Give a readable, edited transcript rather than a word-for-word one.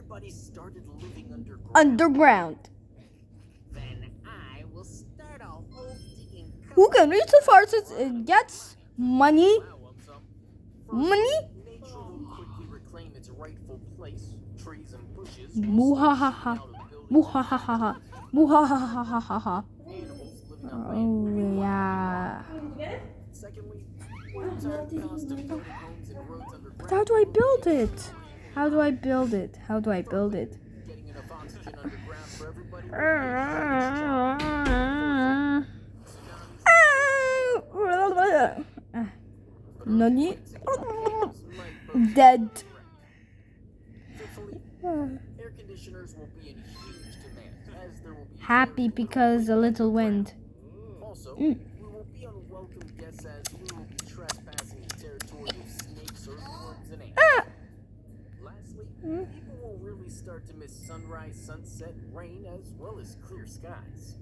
everybody started living underground. Underground. Then I will start a whole digging Who can reach so far as it gets money? Money? Nature will quickly reclaim its rightful place. Trees and bushes Muhahaha. Muhahaha. Muhahaha. animals living on land. Oh yeah. Secondly, we're tired cost of building homes and roads underground. But how do I build it? How do I build it? How do I build it? Getting enough oxygen underground for everybody. Nani? Dead. Fifthly, air conditioners will be in huge demand as there will be Happy because a little wind. Also, we will be unwelcome guests as we will be trespassing the territory of snakes, earthworms, and ants. Lastly, people will really start to miss sunrise, sunset, rain, as well as clear skies.